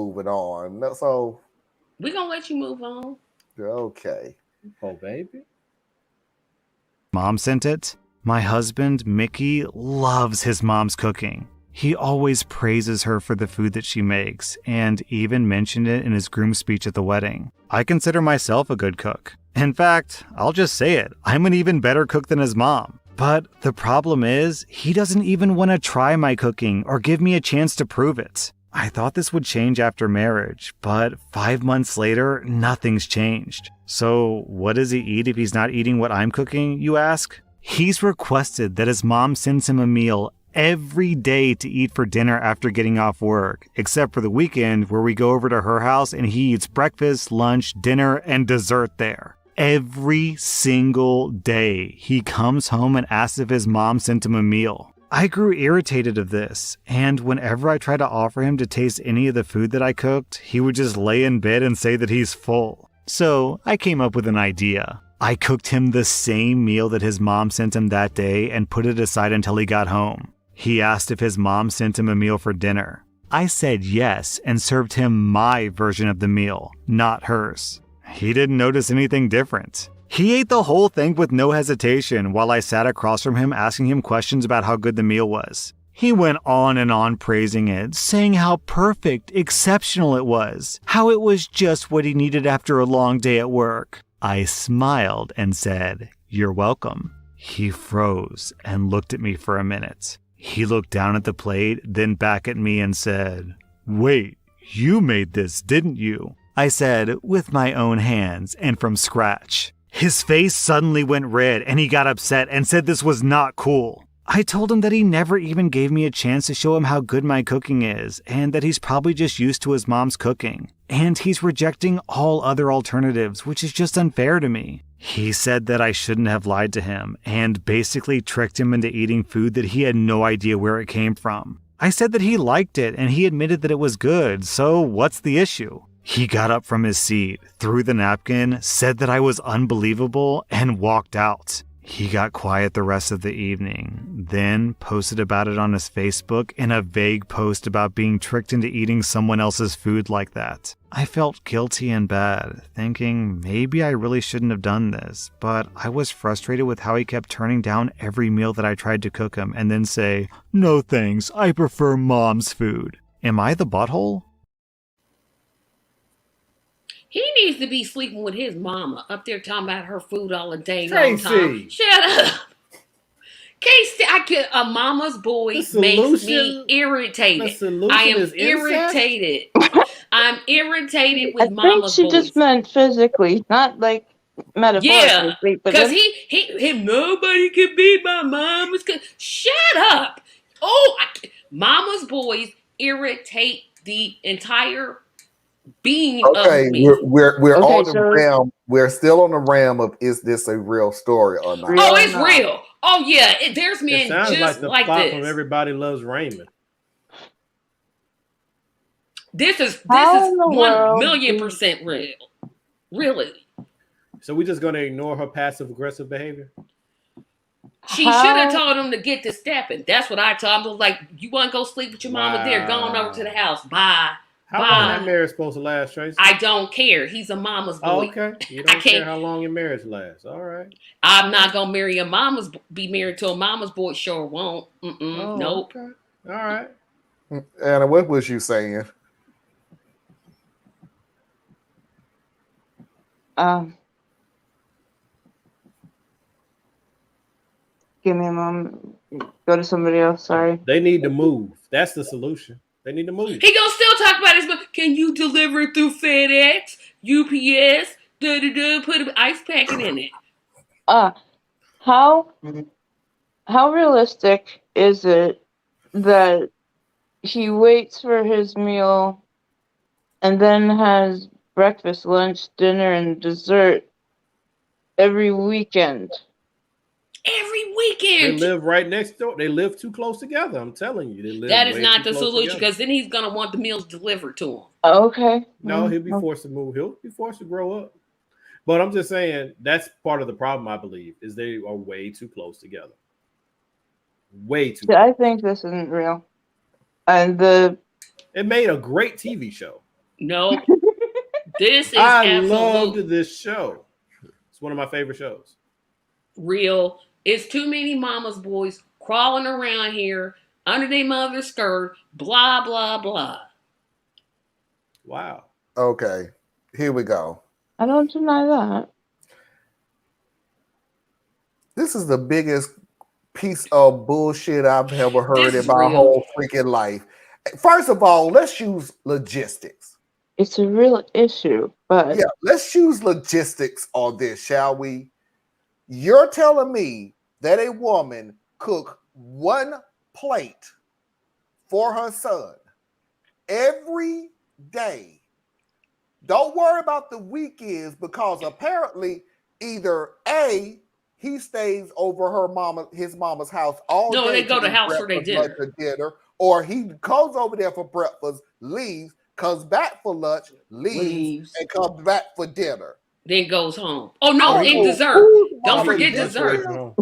moving on. So, We're gonna let you move on. okay. Oh, baby. Mom sent it. My husband, Mickey, loves his mom's cooking. He always praises her for the food that she makes, and even mentioned it in his groom speech at the wedding. I consider myself a good cook. In fact, I'll just say it, I'm an even better cook than his mom. But the problem is, he doesn't even want to try my cooking or give me a chance to prove it. I thought this would change after marriage, but 5 months later, nothing's changed. So what does he eat if he's not eating what I'm cooking, you ask? He's requested that his mom sends him a meal every day to eat for dinner after getting off work, except for the weekend where we go over to her house and he eats breakfast, lunch, dinner, and dessert there. Every single day, he comes home and asks if his mom sent him a meal. I grew irritated of this, and whenever I tried to offer him to taste any of the food that I cooked, he would just lay in bed and say that he's full. So I came up with an idea. I cooked him the same meal that his mom sent him that day and put it aside until he got home. He asked if his mom sent him a meal for dinner. I said yes and served him my version of the meal, not hers. He didn't notice anything different. He ate the whole thing with no hesitation while I sat across from him asking him questions about how good the meal was. He went on and on praising it, saying how perfect, exceptional it was, how it was just what he needed after a long day at work. I smiled and said, "You're welcome." He froze and looked at me for a minute. He looked down at the plate, then back at me and said, "Wait, you made this, didn't you?" I said, "With my own hands and from scratch." His face suddenly went red and he got upset and said this was not cool. I told him that he never even gave me a chance to show him how good my cooking is and that he's probably just used to his mom's cooking. And he's rejecting all other alternatives, which is just unfair to me. He said that I shouldn't have lied to him and basically tricked him into eating food that he had no idea where it came from. I said that he liked it and he admitted that it was good, so what's the issue? He got up from his seat, threw the napkin, said that I was unbelievable, and walked out. He got quiet the rest of the evening, then posted about it on his Facebook in a vague post about being tricked into eating someone else's food like that. I felt guilty and bad, thinking maybe I really shouldn't have done this, but I was frustrated with how he kept turning down every meal that I tried to cook him and then say, "No thanks, I prefer mom's food." Am I the butthole? He needs to be sleeping with his mama up there talking about her food all the day long Tracy. time. Shut up. Casey, a mama's boy makes me irritated. The solution I am is irritated. I'm irritated with I think mama's she boys. just meant physically, not like metaphorically. Yeah, but because he nobody can beat my mama's. Shut up. Oh, mama's boys irritate the entire being Okay, of me. we're Okay, on the so- realm. We're still on the realm of is this a real story or not? Real Oh, or it's not? real. Oh yeah, there's It men sounds like just the like plot this. from Everybody Loves Raymond. This is How in the 1,000,000% real. Really. So we just gonna ignore her passive aggressive behavior? She should have told him to get to stepping. That's what I told him. I was like, you want to go sleep with your mama there? Go on over to the house. Bye. How long that marriage supposed to last, Tracy? I don't care. He's a mama's boy. Oh, okay. You don't care how long your marriage lasts. All right. I'm not gonna be married to a mama's boy. Sure won't. Nope. Okay. All right. Anna, what was you saying? Give me a moment. Go to somebody else. Sorry. They need to move. That's the solution. They need to move. He gonna still talk about his. Can you deliver it through FedEx, UPS? Put an ice packet in it. How realistic is it that he waits for his meal and then has breakfast, lunch, dinner, and dessert every weekend? Every weekend. They live right next door. They live too close together. I'm telling you. They live that is way not too the close solution, together. because then he's gonna want the meals delivered to him. Okay. No, he'll be forced to move. He'll be forced to grow up. But I'm just saying that's part of the problem, I believe, is they are way too close together. Way too close. I think this isn't real. And It made a great TV show. No, this is I absolute loved this show. It's one of my favorite shows. real. It's too many mama's boys crawling around here under their mother's skirt, blah, blah, blah. Wow. Okay, here we go. I don't deny that. This is the biggest piece of bullshit I've ever heard This in is my real. whole freaking life. First of all, let's use logistics. It's a real issue, but Yeah, let's use logistics on this, shall we? You're telling me that a woman cook one plate for her son every day. Don't worry about the weekends, because apparently either A, he stays over his mama's house all No, day. they go to eat house for their breakfast, lunch, dinner. or dinner, or he goes over there for breakfast, leaves, comes back for lunch, leaves, and comes back for dinner. Then goes home. Oh no, I and know dessert. whose Don't mama forget this dessert. is. No.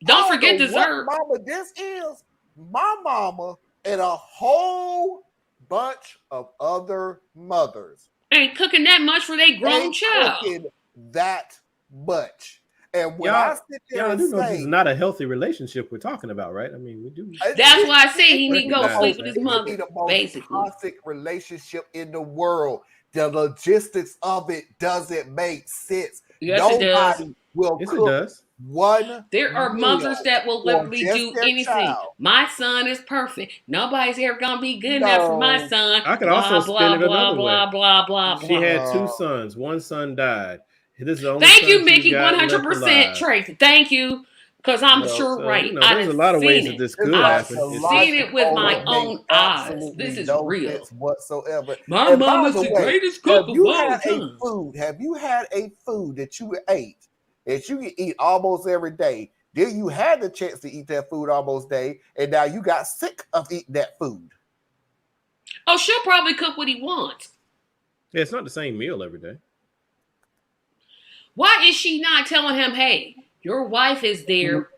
Don't I forget know dessert. What mama this is? My mama and a whole bunch of other mothers Ain't cooking that much for their grown ain't child. cooking that much. And when Y'all- I sit there Y'all and do know this say, is not a healthy relationship we're talking about, right? I mean, we do. That's why I say he need to go Recognize sleep that. with his It could mother, be the most basically. toxic relationship in the world. The logistics of it doesn't make sense. Yes, it does. Nobody will Yes, it cook does. one. There are meal mothers that will for literally just do their anything. child. My son is perfect. Nobody's ever gonna be good enough for my No. son. I could blah, also blah, spin it blah, another blah, way. blah, blah, blah. She had two No. sons. One son died. This is the only Thank son you, she's Mickey. got left 100% alive. Tracy. Thank you, because I'm Well, sure So, right. you know, I there's a done lot of ways seen that it. this could I've happen. The It's seen just- it with my logic own makes eyes. absolutely This is no real. sense whatsoever. My And by mama's the the way, greatest cook Have of you all had a time. food? Have you had a food that you ate that you can eat almost every day? Then you had the chance to eat that food almost day, and now you got sick of eating that food. Oh, she'll probably cook what he wants. Yeah, it's not the same meal every day. Why is she not telling him, hey, your wife is there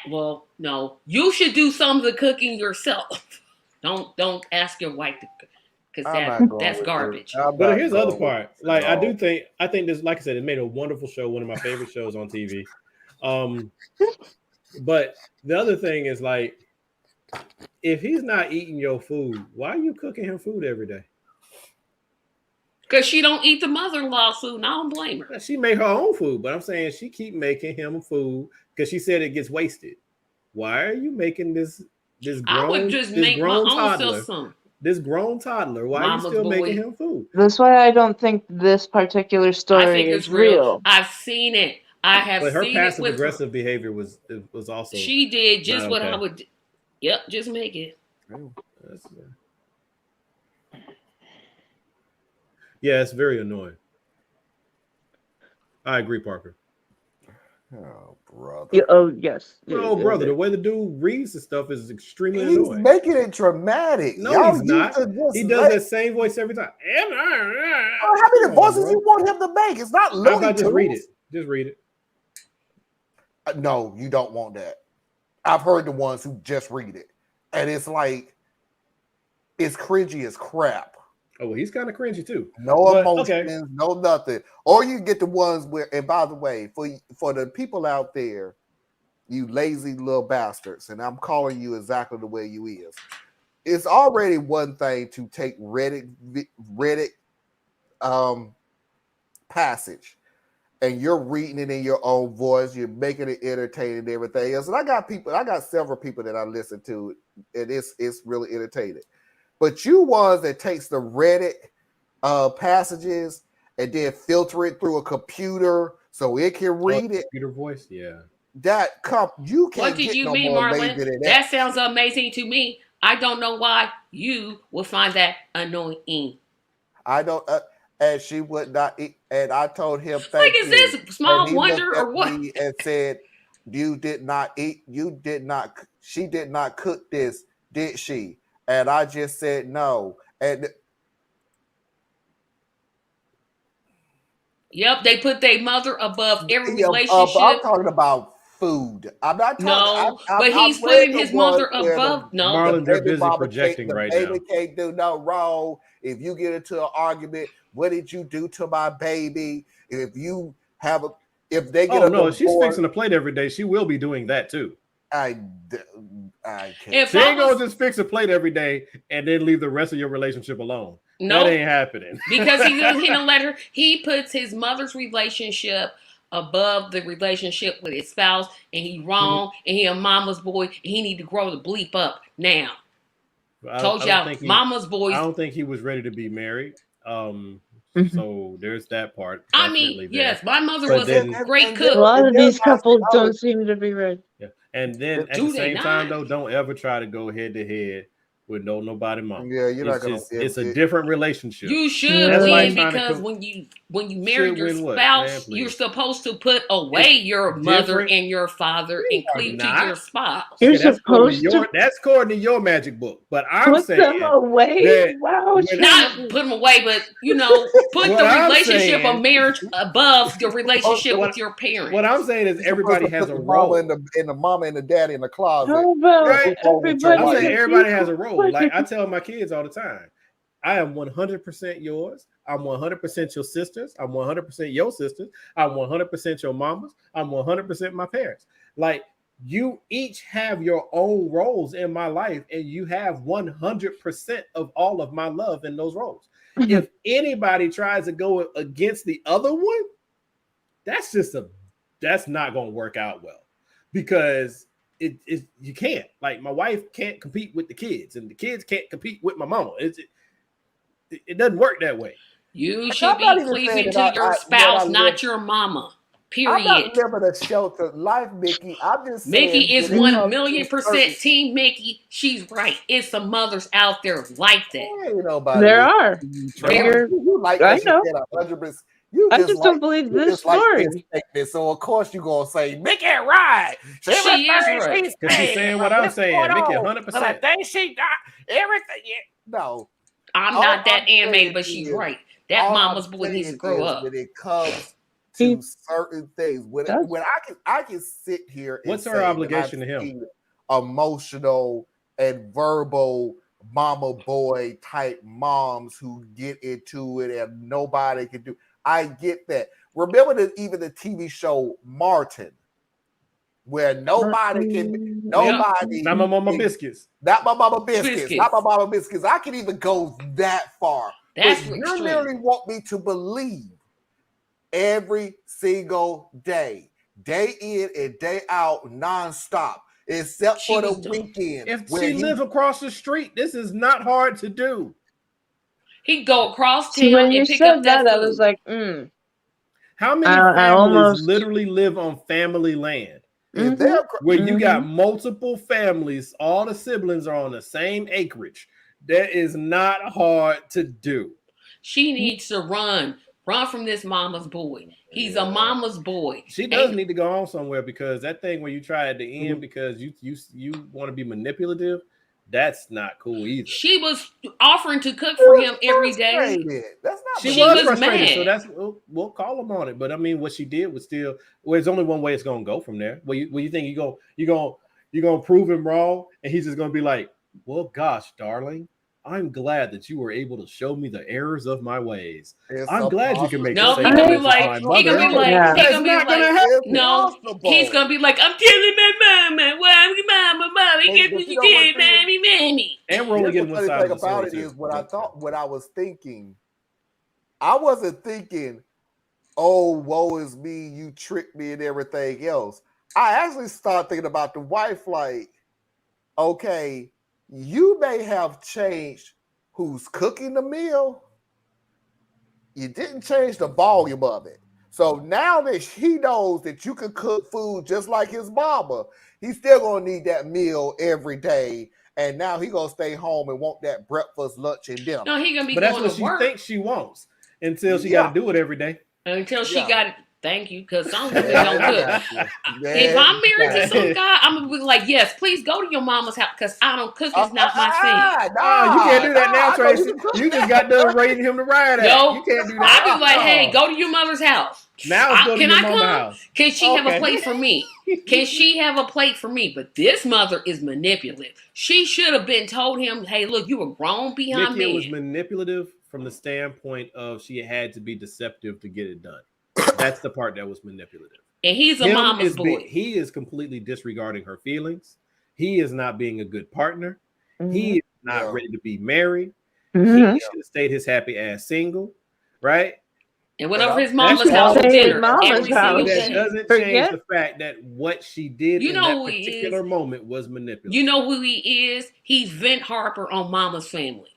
well, no, you should do some of the cooking yourself. Don't ask your wife to cook, because I'm not going that's with garbage. it. I'm But not here's the other going with part. it Like, at all. I think this, like I said, it made a wonderful show, one of my favorite shows on TV. But the other thing is, like, if he's not eating your food, why are you cooking him food every day? Because she don't eat the mother-in-law food, and I don't blame her. She made her own food, but I'm saying she keep making him food because she said it gets wasted. Why are you making this I would grown just this make my grown own toddler self some. this grown toddler? Why Mama's are you still boy. making him food? that's why I don't think this particular I story think is it's real. real. I've seen it. I have But her seen it passive with aggressive behavior was also She did just not what I okay. would. Yep, just make it. That's- yeah, it's very annoying. I agree, Parker. Oh, brother. Yeah, oh yes. No, brother, the way the dude reads the stuff is extremely He's annoying. making it dramatic. No, Y'all he's used not. to just He does let- that same voice every time. How many Come on, voices bro. you want him to make? It's not How Looney about just read it? Tunes. Just read it. No, you don't want that. I've heard the ones who just read it, and it's like it's cringy as crap. Oh, well, he's kind of cringy too. No But, emotions, okay. no nothing. Or you get the ones where, and by the way, for the people out there, you lazy little bastards, and I'm calling you exactly the way you is. It's already one thing to take Reddit passage, and you're reading it in your own voice, you're making it entertaining and everything else. And I got several people that I listen to, and it's really entertaining. But you ones that takes the Reddit passages and then filter it through a computer so it can read it. Computer voice, yeah. You can't What did get you no mean, more Marlon? lazy than that. That sounds amazing to me. I don't know why you would find that annoying. I don't, and she would not eat. And I told him, Like, thank is you. this small And he wonder looked or at what? me and said, "You did not eat. You did not. She did not cook this, did she?" And I just said no. And Yep, they put their mother above every yeah, relationship. I'm talking about food. I'm not talking. No, I- but I've he's read putting the his ones mother where above. No, Marlon, they're baby busy mama projecting the right baby now. can't do no wrong. If you get into an argument, what did you do to my baby? If you have if they get Oh a no, if she's divorce, fixing a plate every day, she will be doing that too. I can't. If She I ain't gonna was just fix a plate every day and then leave the rest of your relationship alone. no, That ain't happening. because he didn't let her. He puts his mother's relationship above the relationship with his spouse, and he wrong, and he a mama's boy, and he need to grow the bleep up now. Told y'all, mama's boys. I don't think he was ready to be married. So there's that part. I mean, definitely yes, there. my mother But was then- a great A cook. lot of these couples I don't was- seem to be ready. Yeah. And then at Do the they same time, not? though, don't ever try to go head to head with nobody mom. Yeah, you're not It's gonna. just, it's a different relationship. You should That's like win trying to because cook- when you marry Should your win what? spouse, Man, please. you're supposed to put away your mother different. and your father and are cleave to not. your spouse. You're Okay, that's according supposed to that's according to your magic book. But I'm put them saying away. that Wow, when Not put them away, but put What the I'm relationship saying- of marriage above the relationship with your parents. what I'm saying is everybody has a the role. mama and the mama and the daddy in the closet. how about Right. everybody? I'm saying can everybody be has a role. cool? Like I tell my kids all the time, I am 100% yours. I'm 100% your sisters. I'm 100% your sisters. I'm 100% your mamas. I'm 100% my parents. Like you each have your own roles in my life, and you have 100% of all of my love in those roles. If anybody tries to go against the other one, that's not going to work out well, because it you can't. Like my wife can't compete with the kids, and the kids can't compete with my mama. It doesn't work that way. You I'm should not be even pleasing saying to that your I spouse, live- not your mama. I'm not Period. living a sheltered life, Mickey. I'm just saying Mickey is when it comes 1,000,000% to certain- team Mickey. She's right. It's some mothers out there like that. Ain't nobody There listening are. to you, There- Trey. You like I that know. you said 100%. You I just just like, don't believe you this just like story. this statement. So of course you're gonna say Mickey right. She is right. Because she's saying what I'm saying. Mickey, 100%. think she got everything. No, I'm All not that I'm saying animated, but she's is- right. That all mama's I'm boy needs to saying grow is up. when it comes He to certain things. When does. I can sit here. And What's her say that obligation I've to him? seen emotional and verbal mama boy type moms who get into it and nobody can do. I get that. Remember even the TV show Martin, where nobody can, nobody, Not my mama can- biscuits. not my mama biscuits, Biscuits. not my mama biscuits. I can even go that far. That's But you extreme. literally want me to believe every single day in and day out, nonstop, except She for the was dumb. weekend. If where she he- lives across the street, this is not hard to do. He'd go across See, town when you and pick said up that that, I food. was like, How many I families almost- literally live on family land if they're where you Mhm. got multiple families, all the siblings are on the same acreage? That is not hard to do. She needs to run from this mama's boy. He's a mama's boy. She does And need to go on somewhere, because that thing where you try at the end because you want to be manipulative, that's not cool either. she was offering to cook for him every day. frustrated. That's not She She was was frustrated, mad. so that's we'll call them on it. But I mean, what she did was still. Well, there's only one way it's gonna go from there. Well, you think you're gonna prove him wrong, and he's just gonna be like, "Well, gosh, darling, I'm glad that you were able to show me the errors of my ways. It's I'm glad you can make No, the he same gonna be choices like- my he mother gonna be did." like- Yeah. he That's gonna be not like, gonna happen. no, he's gonna be like, I'm telling my mama, mama, Hey, get but what you you know what, did, man? mammy. And we're only Here's getting the one funny side thing of the about story it is too. what I was thinking. I wasn't thinking, oh, woe is me, you tricked me and everything else. I actually started thinking about the wife, like, okay, you may have changed who's cooking the meal. You didn't change the volume of it. So now that he knows that you can cook food just like his mama, he's still gonna need that meal every day. And now he gonna stay home and want that breakfast, lunch, and dinner. No, he gonna be But that's going what to she work thinks she wants until she Yeah. got to do it every day. until she Yeah. got it. Thank you, because some women don't cook. If If I'm married to some guy, I'm gonna be like, yes, please go to your mama's house because I don't cook. It's not my thing. Oh, you can't do that now, Tracy. You just got done raising him to ride at. No, You can't do I'd that. be like, hey, go to your mother's house. Now it's go to Can your I mama come? house. Can she have a Okay. plate for me? Can she have a plate for me? But this mother is manipulative. She should have been told him, hey, look, you were grown beyond Mickey man. was manipulative from the standpoint of she had to be deceptive to get it done. That's the part that was manipulative. And he's a mama's boy. He is completely disregarding her feelings. He is not being a good partner. He is not Yeah. ready to be married. Mhm. He should have stayed his happy ass single, right? And went over Yeah. his mama's That's house for all- dinner Mama's every house. single That day. doesn't Forget- change the fact that what she did You in know that who he particular is. moment was manipulative. You know who he is? He's Vent Harper on Mama's Family.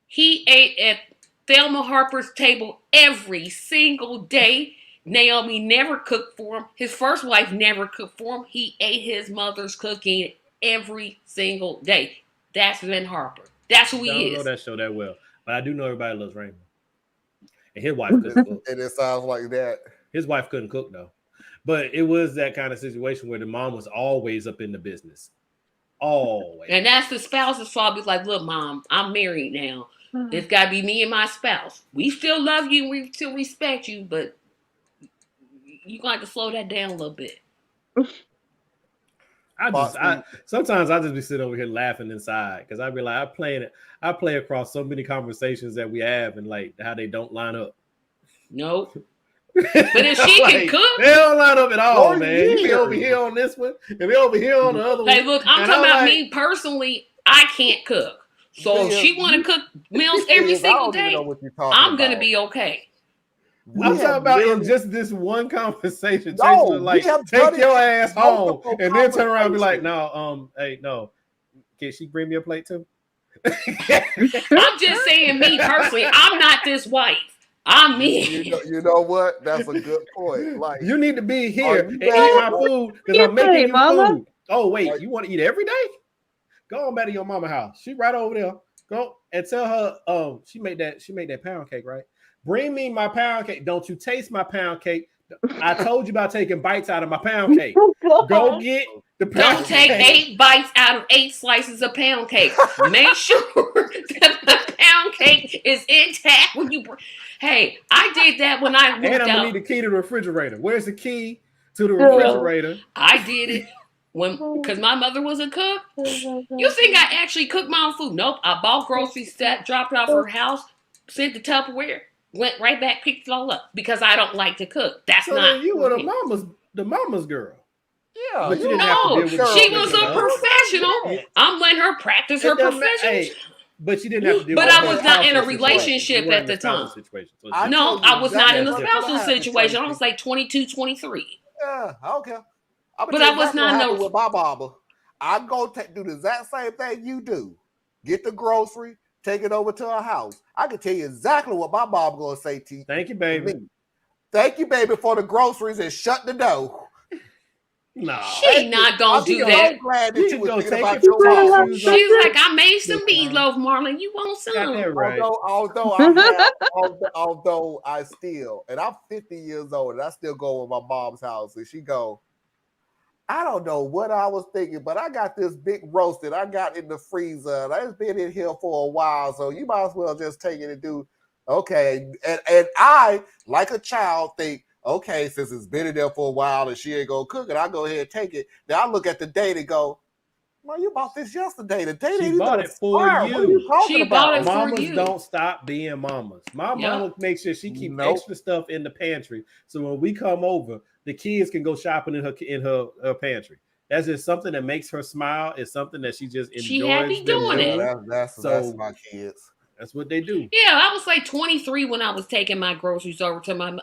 He ate at Thelma Harper's table every single day. Naomi never cooked for him. His first wife never cooked for him. He ate his mother's cooking every single day. That's Vent Harper. That's who I he don't know is. that show that well, but I do know everybody loves Raymond. And his wife couldn't cook. And it sounds like that. His wife couldn't cook though. But it was that kind of situation where the mom was always up in the business. Always. And that's the spouse's fault. He's like, look, Mom, I'm married now. It's got to be me and my spouse. We still love you and we still respect you, but you're going to have to slow that down a little bit. Sometimes I just be sitting over here laughing inside because I be like, I play across so many conversations that we have and like how they don't line up. Nope. But if she can cook, they don't line up at all, Or man. You be years. over here on this one, and be over here on the other hey, one. look, I'm And talking about like, me personally. I can't cook. So if she want to cook meals every single day, I'm going to be okay. I'm talking about in just this one conversation. No, Jason, like, we have take done your it ass in home, multiple and then turn around and be like, conversations. no, hey, no, can she bring me a plate too? I'm just saying, me personally, I'm not this wife. I'm me. You know what? That's a good point. Like You need to be here Are and you eat my ready? food because You I'm making play, you mama. food. Oh wait, Like- you want to eat every day? Go on back to your mama house. She right over there. Go and tell her. She made that pound cake, right? Bring me my pound cake. Don't you taste my pound cake? I told you about taking bites out of my pound cake. Go get the pound Don't take cake. 8 bites out of 8 slices of pound cake. Make sure that the pound cake is intact when you. Hey, I did that when I And moved I'm gonna out. need the key to the refrigerator. Where's the key to the refrigerator? I did it because my mother was a cook. You think I actually cooked my own food? Nope. I bought groceries, dropped it off her house, sent the Tupperware, went right back, picked it all up because I don't like to cook. That's So not. then you were me. the mama's girl. Yeah, But you didn't have to No, deal with she the was girl. a professional. I'm letting her practice her It doesn't matter. profession. Hey, but you didn't have to deal But with I the was not in a spousal situation. relationship You weren't at in the a spousal time. situation. So I No, told you I was not in a exactly spousal what happened, situation. I Tracy. was like 22, 23. Yeah, I don't care. But I was not in no a- with my mama. I'm gonna do the exact same thing you do. Get the grocery, take it over to her house. I can tell you exactly what my mom gonna say to you. Thank you, baby. Me. Thank you, baby, for the groceries and shut the door. No. She not gonna I'm do so that. glad that You you can were go thinking take about your your mom. shoes off. She's like, I made some Yes, meatloaf, Marlon. You want Got some? that right. Although I still, and I'm 50 years old, and I still go to my mom's house, and she go, I don't know what I was thinking, but I got this big roast that I got in the freezer, and it's been in here for a while, so you might as well just take it and do okay. And I, like a child, think, okay, since it's been in there for a while and she ain't gonna cook it, I'll go ahead and take it. Then I look at the date and go, well, you bought this yesterday. The date She ain't bought even it for expired. What are you. you talking She about? bought it for Mamas you. don't stop being mamas. My Yep. mama makes sure she keeps Nope. extra stuff in the pantry, so when we come over, the kids can go shopping in her pantry. That's just something that makes her smile. It's something that she just enjoys. She happy them doing it. That's So- my kids. That's what they do. Yeah, I was like 23 when I was taking my groceries over to my.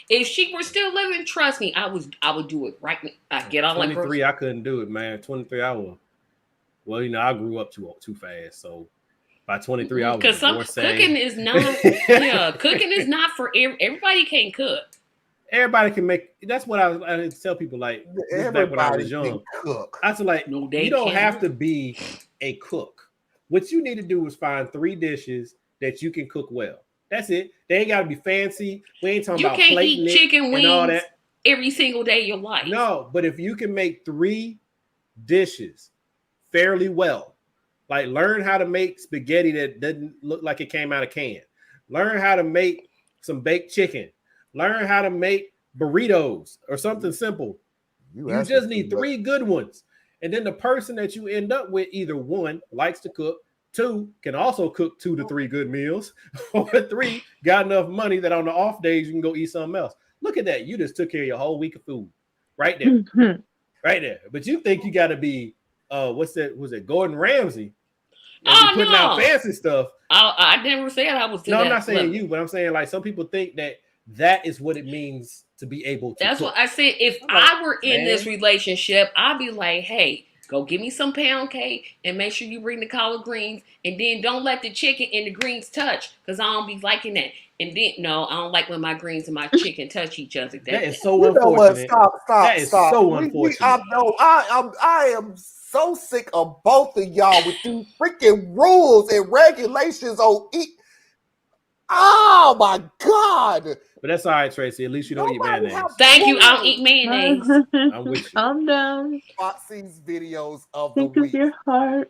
If she were still living, trust me, I would do it right now. I get all like 23, I couldn't do it, man. 23, I was. Well, I grew up too fast, so by 23, I was because some divorcing. cooking is not. Yeah, cooking is not for everybody. Can't cook. Everybody can make. That's what I tell people. Like this is back when I was Everybody young. can cook. I was like, No, they you don't can't. have to be a cook. What you need to do is find 3 dishes that you can cook well. That's it. They ain't got to be fancy. We ain't talking You about can't plating eat it chicken and all wings that. every single day of your life. No, but if you can make 3 dishes fairly well, like learn how to make spaghetti that doesn't look like it came out of can. Learn how to make some baked chicken. Learn how to make burritos or something simple. You asking just too need much. 3 good ones. And then the person that you end up with, either 1, likes to cook, 2, can also cook 2 to 3 good meals, or 3, got enough money that on the off days you can go eat something else. Look at that. You just took care of your whole week of food right there. Right there. But you think you got to be, what's that? Was it Gordon Ramsay? And be putting out fancy stuff. I never said I was. No, I'm not saying you, but I'm saying like some people think that is what it means to be able to. That's cook. what I said. If I were in this relationship, I'd be like, hey, go give me some pound cake and make sure you bring the collard greens, and then don't let the chicken and the greens touch, because I don't be liking that. And then no, I don't like when my greens and my chicken touch each other. That is so You know what? unfortunate. Stop. That is stop. so unfortunate. I am so sick of both of y'all with these freaking rules and regulations on eat. Oh my God. But that's all right, Tracy. At least you don't eat Nobody mayonnaise. have Thank you. I don't rules. eat mayonnaise. I'm with you. Calm down. Foxy's videos of the Think of week. your heart.